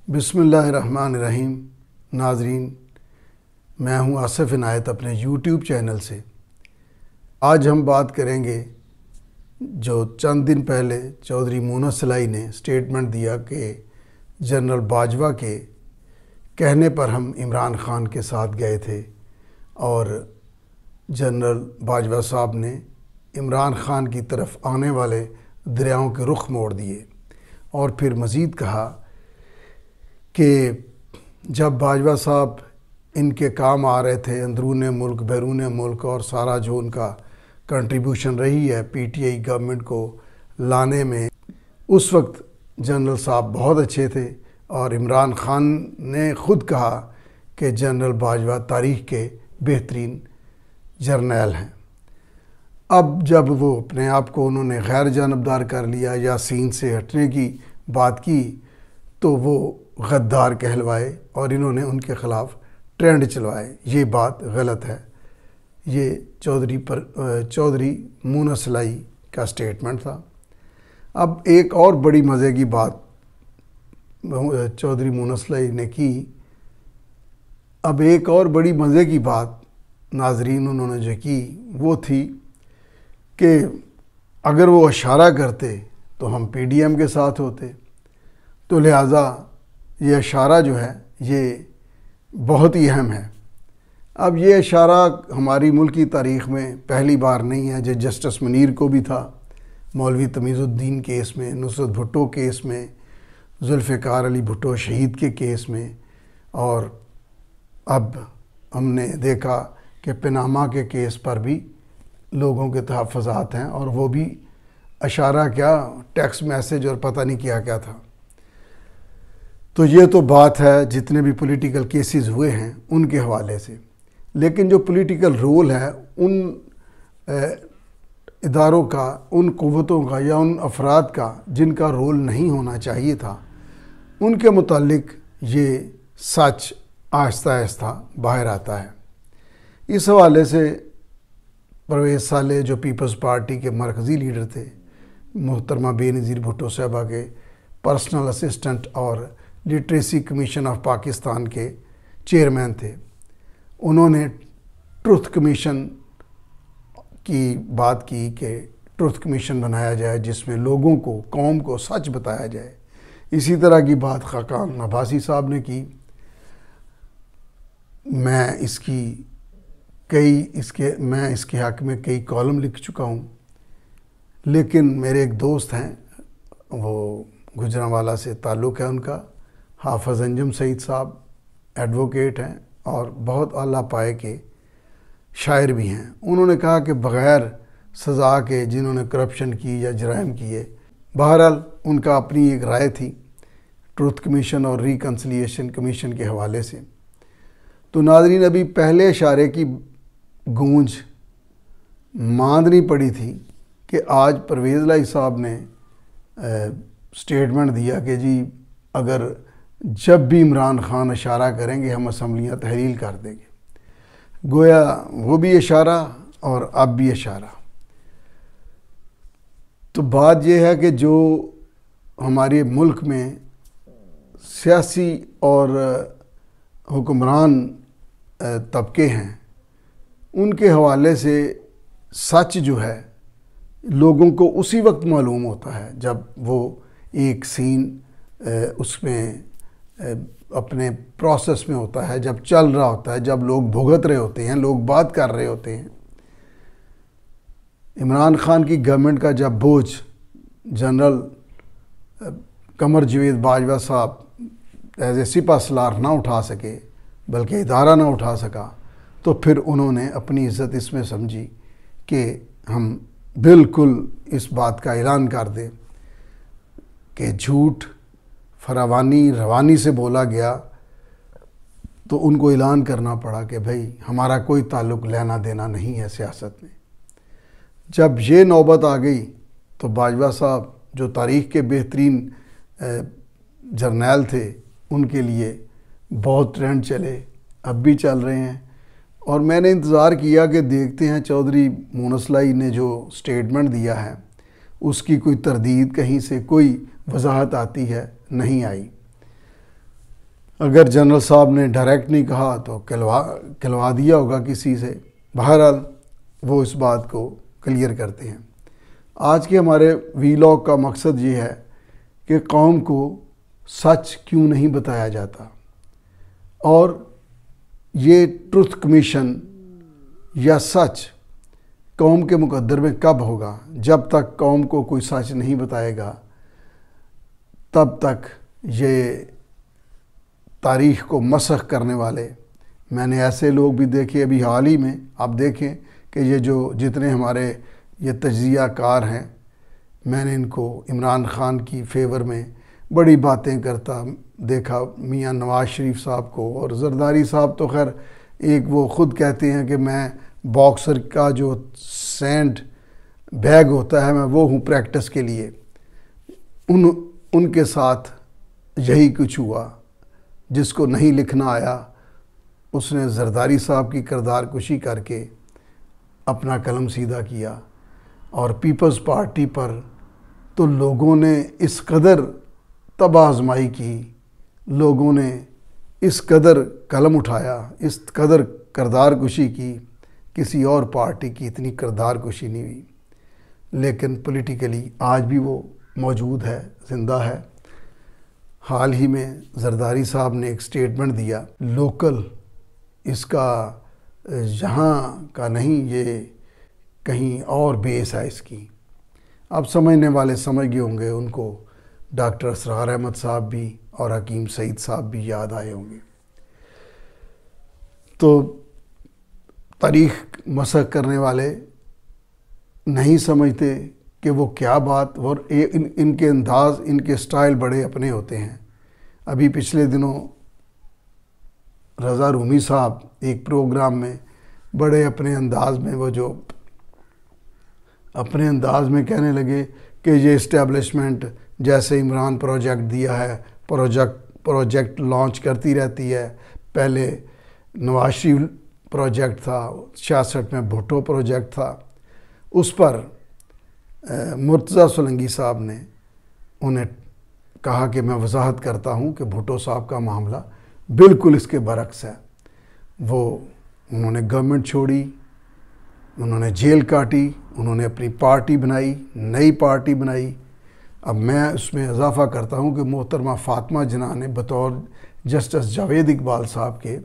بسم اللہ الرحمن الرحیم۔ ناظرین، میں ہوں آصف عنایت اپنے یوٹیوب چینل سے۔ آج ہم بات کریں گے جو چند دن پہلے چودھری مونس سلائی نے سٹیٹمنٹ دیا کہ جنرل باجوہ کے کہنے پر ہم عمران خان کے ساتھ گئے تھے، اور جنرل باجوہ صاحب نے عمران خان کی طرف آنے والے دریاؤں کے رخ موڑ دیے، اور پھر مزید کہا کہ جب باجوہ صاحب ان کے کام آ رہے تھے اندرون ملک بیرون ملک، اور سارا جو ان کا کنٹریبیوشن رہی ہے پی ٹی آئی گورنمنٹ کو لانے میں، اس وقت جنرل صاحب بہت اچھے تھے، اور عمران خان نے خود کہا کہ جنرل باجوہ تاریخ کے بہترین جرنیل ہیں۔ اب جب وہ اپنے آپ کو انہوں نے غیر جانبدار کر لیا یا سین سے ہٹنے کی بات کی، تو وہ غدار کہلوائے اور انہوں نے ان کے خلاف ٹرینڈ چلوائے۔ یہ بات غلط ہے۔ یہ چودھری مونس سلائی کا سٹیٹمنٹ تھا۔ اب ایک اور بڑی مزے کی بات چودھری مونس سلائی نے کی۔ اب ایک اور بڑی مزے کی بات ناظرین انہوں نے جو کی وہ تھی کہ اگر وہ اشارہ کرتے تو ہم پی ڈی ایم کے ساتھ ہوتے، تو لہٰذا یہ اشارہ جو ہے یہ بہت ہی اہم ہے۔ اب یہ اشارہ ہماری ملکی تاریخ میں پہلی بار نہیں ہے۔ جو جسٹس منیر کو بھی تھا مولوی تمیز الدین کیس میں، نصرت بھٹو کیس میں، ذوالفقار علی بھٹو شہید کے کیس میں، اور اب ہم نے دیکھا کہ پاناما کے کیس پر بھی لوگوں کے تحفظات ہیں، اور وہ بھی اشارہ کیا، ٹیکسٹ میسیج اور پتہ نہیں کیا کیا تھا۔ تو یہ تو بات ہے جتنے بھی پولیٹیکل کیسز ہوئے ہیں ان کے حوالے سے، لیکن جو پولیٹیکل رول ہے ان اداروں کا، ان قوتوں کا یا ان افراد کا جن کا رول نہیں ہونا چاہیے تھا، ان کے متعلق یہ سچ آہستہ آہستہ باہر آتا ہے۔ اس حوالے سے پرویز صالح جو پیپلز پارٹی کے مرکزی لیڈر تھے، محترمہ بے نظیر بھٹو صاحبہ کے پرسنل اسسٹنٹ اور لٹریسی کمیشن آف پاکستان کے چیئرمین تھے، انہوں نے ٹروتھ کمیشن کی بات کی کہ ٹروتھ کمیشن بنایا جائے جس میں لوگوں کو، قوم کو سچ بتایا جائے۔ اسی طرح کی بات خاقان عباسی صاحب نے کی۔ میں اس کے حق میں کئی کالم لکھ چکا ہوں، لیکن میرے ایک دوست ہیں، وہ گجرانوالہ سے تعلق ہے ان کا، حافظ انجم سعید صاحب ایڈوکیٹ ہیں اور بہت اعلیٰ پائے کے شاعر بھی ہیں۔ انہوں نے کہا کہ بغیر سزا کے جنہوں نے کرپشن کی یا جرائم کیے، بہرحال ان کا اپنی ایک رائے تھی ٹروتھ کمیشن اور ریکنسیلیشن کمیشن کے حوالے سے۔ تو ناظرین، ابھی پہلے اشارے کی گونج ماندنی پڑی تھی کہ آج پرویز لائی صاحب نے سٹیٹمنٹ دیا کہ جی اگر جب بھی عمران خان اشارہ کریں گے ہم اسمبلیاں تحلیل کر دیں گے۔ گویا وہ بھی اشارہ اور اب بھی اشارہ۔ تو بات یہ ہے کہ جو ہمارے ملک میں سیاسی اور حکمران طبقے ہیں، ان کے حوالے سے سچ جو ہے لوگوں کو اسی وقت معلوم ہوتا ہے جب وہ ایک سین اس میں اپنے پروسیس میں ہوتا ہے، جب چل رہا ہوتا ہے، جب لوگ بھگت رہے ہوتے ہیں، لوگ بات کر رہے ہوتے ہیں۔ عمران خان کی گورنمنٹ کا جب بوجھ جنرل قمر جاوید باجوہ صاحب ایز اے سپہ سالار نہ اٹھا سکے، بلکہ ادارہ نہ اٹھا سکا، تو پھر انہوں نے اپنی عزت اس میں سمجھی کہ ہم بالکل اس بات کا اعلان کر دیں کہ جھوٹ روانی سے بولا گیا، تو ان کو اعلان کرنا پڑا کہ بھئی ہمارا کوئی تعلق لینا دینا نہیں ہے سیاست میں۔ جب یہ نوبت آ گئی تو باجوہ صاحب جو تاریخ کے بہترین جرنیل تھے، ان کے لیے بہت ٹرینڈ چلے، اب بھی چل رہے ہیں، اور میں نے انتظار کیا کہ دیکھتے ہیں چودھری مونس سلائی نے جو سٹیٹمنٹ دیا ہے اس کی کوئی تردید، کہیں سے کوئی وضاحت آتی ہے، نہیں آئی۔ اگر جنرل صاحب نے ڈائریکٹ نہیں کہا تو کہلوا دیا ہوگا کسی سے۔ بہرحال وہ اس بات کو کلیئر کرتے ہیں۔ آج کے ہمارے ویلاگ کا مقصد یہ ہے کہ قوم کو سچ کیوں نہیں بتایا جاتا، اور یہ ٹروتھ کمیشن یا سچ قوم کے مقدر میں کب ہوگا؟ جب تک قوم کو کوئی سچ نہیں بتائے گا تب تک یہ تاریخ کو مسخ کرنے والے، میں نے ایسے لوگ بھی دیکھے ابھی حال ہی میں، آپ دیکھیں کہ یہ جتنے ہمارے یہ تجزیہ کار ہیں، میں نے ان کو عمران خان کی فیور میں بڑی باتیں کرتا دیکھا، میاں نواز شریف صاحب کو، اور زرداری صاحب تو خیر ایک وہ خود کہتے ہیں کہ میں باکسر کا جو سینڈ بیگ ہوتا ہے میں وہ ہوں پریکٹس کے لیے۔ ان کے ساتھ یہی کچھ ہوا، جس کو نہیں لکھنا آیا اس نے زرداری صاحب کی کردار کشی کر کے اپنا قلم سیدھا کیا، اور پیپلز پارٹی پر تو لوگوں نے اس قدر تباہ آزمائی کی، لوگوں نے اس قدر قلم اٹھایا، اس قدر کردار کشی کی، کسی اور پارٹی کی اتنی کردار کشی نہیں ہوئی۔ لیکن پولیٹیکلی آج بھی وہ موجود ہے، زندہ ہے۔ حال ہی میں زرداری صاحب نے ایک سٹیٹمنٹ دیا، لوکل اس کا یہاں کا نہیں، یہ کہیں اور بیس ہے اس کی۔ اب سمجھنے والے سمجھ گئے ہوں گے، ان کو ڈاکٹر اسرار احمد صاحب بھی اور حکیم سعید صاحب بھی یاد آئے ہوں گے۔ تو تاریخ مسخ کرنے والے نہیں سمجھتے کہ وہ کیا بات، اور ان کے انداز، ان کے سٹائل بڑے اپنے ہوتے ہیں۔ ابھی پچھلے دنوں رضا رومی صاحب ایک پروگرام میں بڑے اپنے انداز میں، وہ جو اپنے انداز میں کہنے لگے کہ یہ اسٹیبلشمنٹ جیسے عمران پروجیکٹ دیا ہے، پروجیکٹ لانچ کرتی رہتی ہے۔ پہلے نواز شریف پروجیکٹ تھا، 66 میں بھٹو پروجیکٹ تھا، اس پر مرتضیٰ سولنگی صاحب نے انہیں کہا کہ میں وضاحت کرتا ہوں کہ بھٹو صاحب کا معاملہ بالکل اس کے برعکس ہے۔ انہوں نے گورنمنٹ چھوڑی، انہوں نے جیل کاٹی، انہوں نے اپنی پارٹی بنائی، نئی پارٹی بنائی۔ اب میں اس میں اضافہ کرتا ہوں کہ محترمہ فاطمہ جناح نے بطور جسٹس جاوید اقبال صاحب کے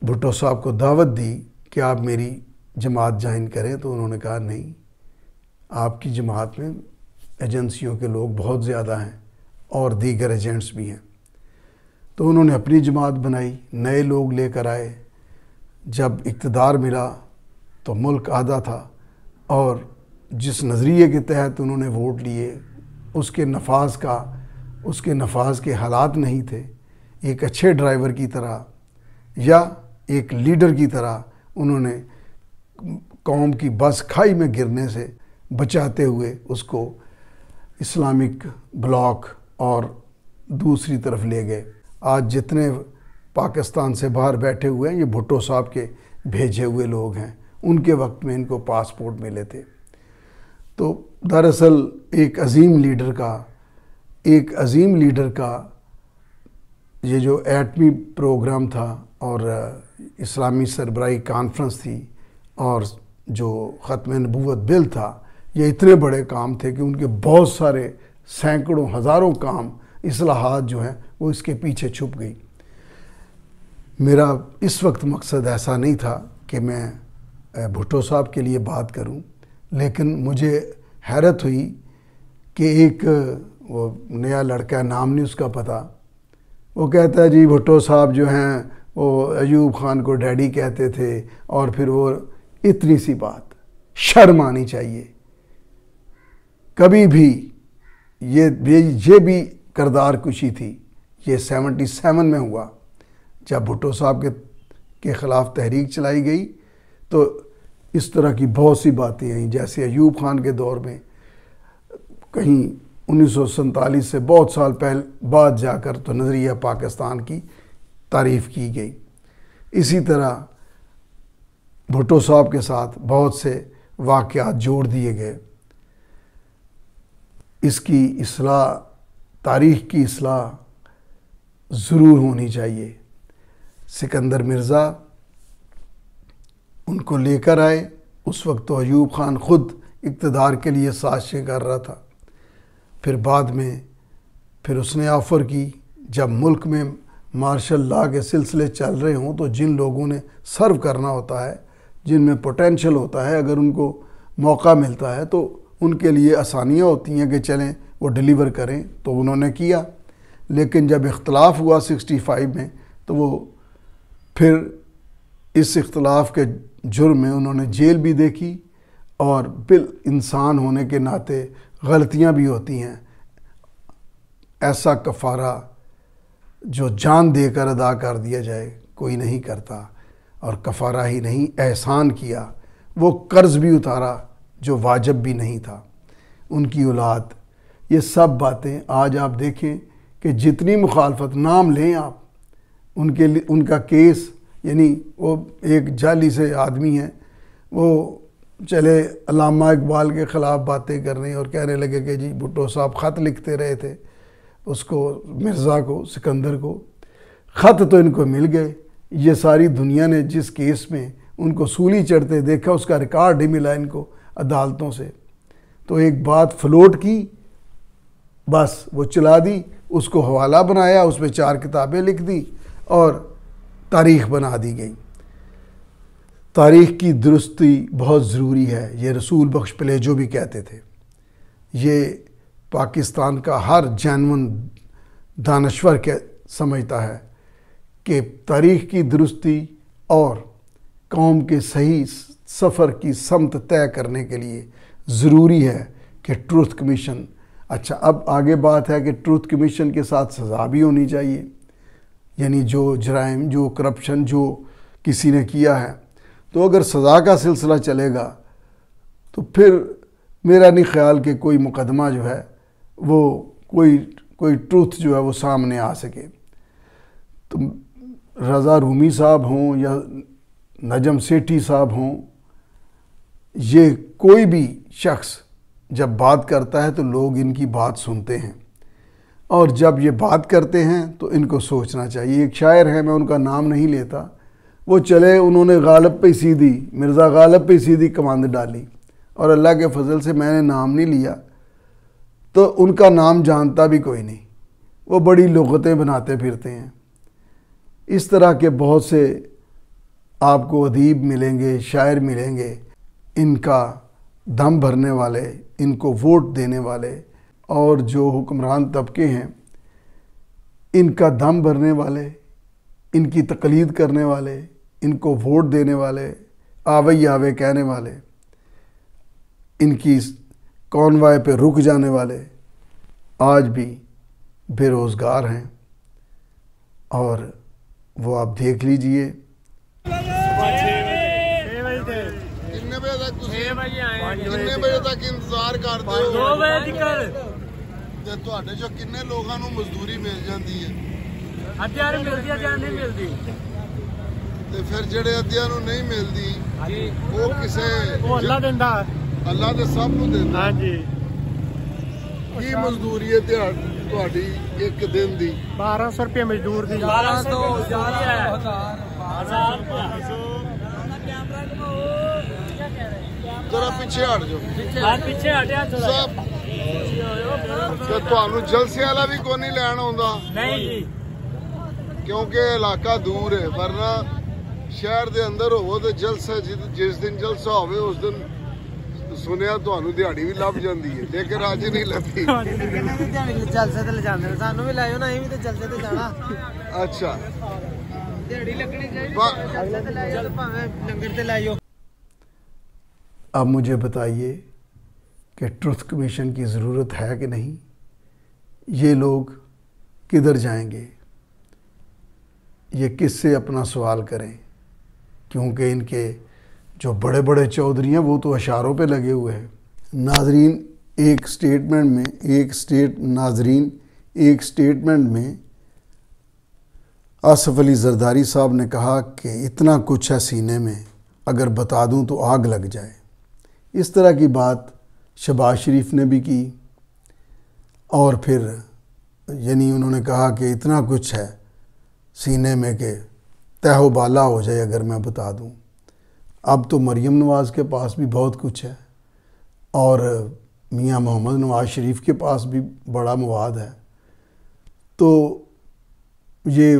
بھٹو صاحب کو دعوت دی کہ آپ میری جماعت جوائن کریں، تو انہوں نے کہا نہیں، آپ کی جماعت میں ایجنسیوں کے لوگ بہت زیادہ ہیں اور دیگر ایجنٹس بھی ہیں۔ تو انہوں نے اپنی جماعت بنائی، نئے لوگ لے کر آئے۔ جب اقتدار ملا تو ملک آدھا تھا، اور جس نظریے کے تحت انہوں نے ووٹ لیے اس کے نفاذ کے حالات نہیں تھے۔ ایک اچھے ڈرائیور کی طرح یا ایک لیڈر کی طرح انہوں نے قوم کی بس کھائی میں گرنے سے بچاتے ہوئے اس کو اسلامک بلاک اور دوسری طرف لے گئے۔ آج جتنے پاکستان سے باہر بیٹھے ہوئے ہیں یہ بھٹو صاحب کے بھیجے ہوئے لوگ ہیں، ان کے وقت میں ان کو پاسپورٹ ملے تھے۔ تو دراصل ایک عظیم لیڈر کا یہ جو ایٹمی پروگرام تھا اور اسلامی سربراہی کانفرنس تھی اور جو ختم نبوت بل تھا، یہ اتنے بڑے کام تھے کہ ان کے بہت سارے سینکڑوں ہزاروں کام، اصلاحات جو ہیں وہ اس کے پیچھے چھپ گئی۔ میرا اس وقت مقصد ایسا نہیں تھا کہ میں بھٹو صاحب کے لیے بات کروں، لیکن مجھے حیرت ہوئی کہ ایک وہ نیا لڑکا، نام نہیں اس کا پتہ، وہ کہتا ہے جی بھٹو صاحب جو ہیں وہ ایوب خان کو ڈیڈی کہتے تھے، اور پھر وہ اتنی سی بات، شرم آنی چاہیے۔ کبھی بھی یہ بھی کردار کشی تھی، یہ 77 میں ہوا جب بھٹو صاحب کے خلاف تحریک چلائی گئی، تو اس طرح کی بہت سی باتیں آئیں، جیسے ایوب خان کے دور میں کہیں 1947 سے بہت سال بعد جا کر تو نظریہ پاکستان کی تعریف کی گئی۔ اسی طرح بھٹو صاحب کے ساتھ بہت سے واقعات جوڑ دیے گئے۔ اس کی اصلاح، تاریخ کی اصلاح ضرور ہونی چاہیے۔ سکندر مرزا ان کو لے کر آئے، اس وقت تو ایوب خان خود اقتدار کے لیے سازشیں کر رہا تھا۔ پھر بعد میں اس نے آفر کی، جب ملک میں مارشل لا کے سلسلے چل رہے ہوں تو جن لوگوں نے سرو کرنا ہوتا ہے، جن میں پوٹینشل ہوتا ہے، اگر ان کو موقع ملتا ہے تو ان کے لیے آسانیاں ہوتی ہیں کہ چلیں وہ ڈیلیور کریں، تو انہوں نے کیا۔ لیکن جب اختلاف ہوا 65 میں تو وہ پھر اس اختلاف کے جرم میں انہوں نے جیل بھی دیکھی، اور انسان ہونے کے ناطے غلطیاں بھی ہوتی ہیں۔ ایسا کفارہ جو جان دے کر ادا کر دیا جائے کوئی نہیں کرتا، اور کفارہ ہی نہیں، احسان کیا، وہ قرض بھی اتارا جو واجب بھی نہیں تھا۔ ان کی اولاد، یہ سب باتیں آج آپ دیکھیں کہ جتنی مخالفت، نام لیں آپ ان کا کیس، یعنی وہ ایک جعلی سے آدمی ہیں، وہ چلے علامہ اقبال کے خلاف باتیں کرنے اور کہنے لگے کہ جی بھٹو صاحب خط لکھتے رہے تھے اس کو، مرزا کو، سکندر کو، خط تو ان کو مل گئے۔ یہ ساری دنیا نے جس کیس میں ان کو سولی چڑھتے دیکھا، اس کا ریکارڈ ہی ملا ان کو عدالتوں سے۔ تو ایک بات فلوٹ کی، بس وہ چلا دی، اس کو حوالہ بنایا، اس میں 4 کتابیں لکھ دی اور تاریخ بنا دی گئی۔ تاریخ کی درستی بہت ضروری ہے، یہ رسول بخش پلیجو بھی کہتے تھے۔ یہ پاکستان کا ہر جینون دانشور سمجھتا ہے کہ تاریخ کی درستی اور قوم کے صحیح سفر کی سمت طے کرنے کے لیے ضروری ہے کہ ٹروتھ کمیشن، اچھا اب آگے بات ہے کہ ٹروتھ کمیشن کے ساتھ سزا بھی ہونی چاہیے، یعنی جو جرائم، جو کرپشن جو کسی نے کیا ہے، تو اگر سزا کا سلسلہ چلے گا تو پھر میرا نہیں خیال کہ کوئی مقدمہ جو ہے وہ کوئی ٹروتھ جو ہے وہ سامنے آ سکے۔ تو رضا رومی صاحب ہوں یا نجم سیٹھی صاحب ہوں، یہ کوئی بھی شخص جب بات کرتا ہے تو لوگ ان کی بات سنتے ہیں، اور جب یہ بات کرتے ہیں تو ان کو سوچنا چاہیے۔ ایک شاعر ہے، میں ان کا نام نہیں لیتا، وہ چلے، انہوں نے غالب پہ سیدھی، مرزا غالب پہ سیدھی کماند ڈالی، اور اللہ کے فضل سے میں نے نام نہیں لیا تو ان کا نام جانتا بھی کوئی نہیں، وہ بڑی لغتیں بناتے پھرتے ہیں۔ اس طرح کے بہت سے آپ کو ادیب ملیں گے، شاعر ملیں گے، ان کا دم بھرنے والے، ان کو ووٹ دینے والے، اور جو حکمران طبقے ہیں ان کا دم بھرنے والے، ان کی تقلید کرنے والے، ان کو ووٹ دینے والے، آوے آوے کہنے والے، ان کی کانوائے پہ رک جانے والے آج بھی بے روزگار ہیں۔ اور وہ آپ دیکھ لیجئے، ਕਿੰਨੇ ਵਜੇ ਤੱਕ ਇੰਤਜ਼ਾਰ ਕਰਦੇ ਹੋ? 2 ਵਜੇ ਤੱਕ। ਤੇ ਤੁਹਾਡੇ ਚੋਂ ਕਿੰਨੇ ਲੋਕਾਂ ਨੂੰ ਮਜ਼ਦੂਰੀ ਮਿਲ ਜਾਂਦੀ ਹੈ? ਅੱਧਿਆਂ ਨੂੰ ਮਿਲਦੀ ਹੈ, ਅੱਧਿਆਂ ਨਹੀਂ ਮਿਲਦੀ। ਤੇ ਫਿਰ ਜਿਹੜੇ ਅੱਧਿਆਂ ਨੂੰ ਨਹੀਂ ਮਿਲਦੀ, ਉਹ ਕਿਸੇ, ਉਹ ਅੱਲਾ ਦਿੰਦਾ, ਅੱਲਾ ਤੇ ਸਭ ਨੂੰ ਦਿੰਦਾ। ਹਾਂਜੀ। ਕੀ ਮਜ਼ਦੂਰੀ ਹੈ ਤੁਹਾਡੀ ਇੱਕ ਦਿਨ ਦੀ? 1200 ਰੁਪਏ ਮਜ਼ਦੂਰ ਦੀ। 1200 ਜ਼ਿਆਦਾ ਹੈ। 1000 ਜਰਾ ਪਿੱਛੇ ਹਟ ਜਾਓ। ਪਿੱਛੇ ਹਟਿਆ ਥੋੜਾ। ਤੇ ਤੁਹਾਨੂੰ ਜਲਸੇ ਵਾਲਾ ਵੀ ਕੋਈ ਨਹੀਂ ਲੈਣ ਆਉਂਦਾ? ਨਹੀਂ ਜੀ, ਕਿਉਂਕਿ ਇਲਾਕਾ ਦੂਰ ਹੈ, ਵਰਨਾ ਸ਼ਹਿਰ ਦੇ ਅੰਦਰ ਹੋਵੋ ਤੇ ਜਲਸਾ, ਜਿਸ ਦਿਨ ਜਲਸਾ ਹੋਵੇ ਉਸ ਦਿਨ ਸੁਣਿਆ ਤੁਹਾਨੂੰ ਦਿਹਾੜੀ ਵੀ ਲੱਭ ਜਾਂਦੀ ਹੈ, ਲੇਕਿਨ ਅੱਜ ਨਹੀਂ ਲੱਭੀ। ਜਲਸੇ ਤੇ ਲਿਜਾਂਦੇ ਨੇ, ਸਾਨੂੰ ਵੀ ਲੈ ਜਾਓ ਨਾ, ਅਸੀਂ ਵੀ ਤੇ ਜਲਸੇ ਤੇ ਜਾਣਾ। ਅੱਛਾ, ਦਿਹਾੜੀ ਲੱਗਣੀ ਚਾਹੀਦੀ, ਜਲਸੇ ਤੇ ਲੈ ਜਾਓ, ਭਾਵੇਂ ਲੰਗਰ ਤੇ ਲੈ ਜਾਓ। اب مجھے بتائیے کہ ٹروتھ کمیشن کی ضرورت ہے کہ نہیں؟ یہ لوگ کدھر جائیں گے؟ یہ کس سے اپنا سوال کریں؟ کیونکہ ان کے جو بڑے بڑے چودھری ہیں وہ تو اشاروں پہ لگے ہوئے ہیں۔ ناظرین، ایک سٹیٹمنٹ میں آصف علی زرداری صاحب نے کہا کہ اتنا کچھ ہے سینے میں، اگر بتا دوں تو آگ لگ جائے۔ اس طرح کی بات شہباز شریف نے بھی کی، اور پھر یعنی انہوں نے کہا کہ اتنا کچھ ہے سینے میں کہ تہ و بالا ہو جائے اگر میں بتا دوں۔ اب تو مریم نواز کے پاس بھی بہت کچھ ہے اور میاں محمد نواز شریف کے پاس بھی بڑا مواد ہے، تو یہ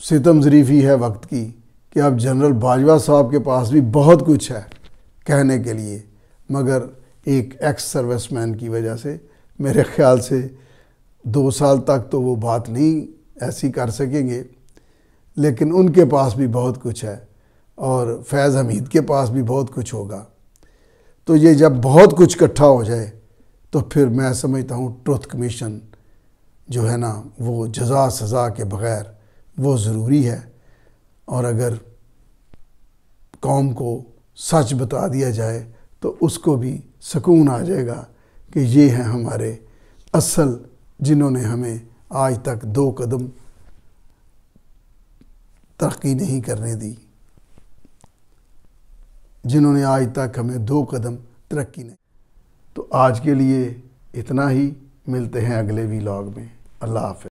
ستم ظریفی ہے وقت کی کہ اب جنرل باجوہ صاحب کے پاس بھی بہت کچھ ہے کہنے کے لیے، مگر ایک ایکس سروس مین کی وجہ سے میرے خیال سے 2 سال تک تو وہ بات نہیں ایسی کر سکیں گے، لیکن ان کے پاس بھی بہت کچھ ہے اور فیض حمید کے پاس بھی بہت کچھ ہوگا۔ تو یہ جب بہت کچھ اکٹھا ہو جائے تو پھر میں سمجھتا ہوں ٹروتھ کمیشن جو ہے نا وہ جزا سزا کے بغیر وہ ضروری ہے، اور اگر قوم کو سچ بتا دیا جائے تو اس کو بھی سکون آ جائے گا کہ یہ ہیں ہمارے اصل جنہوں نے ہمیں آج تک 2 قدم ترقی نہیں کرنے دی، جنہوں نے آج تک ہمیں 2 قدم ترقی نہیں۔ تو آج کے لیے اتنا ہی، ملتے ہیں اگلے ویلاگ میں۔ اللہ حافظ۔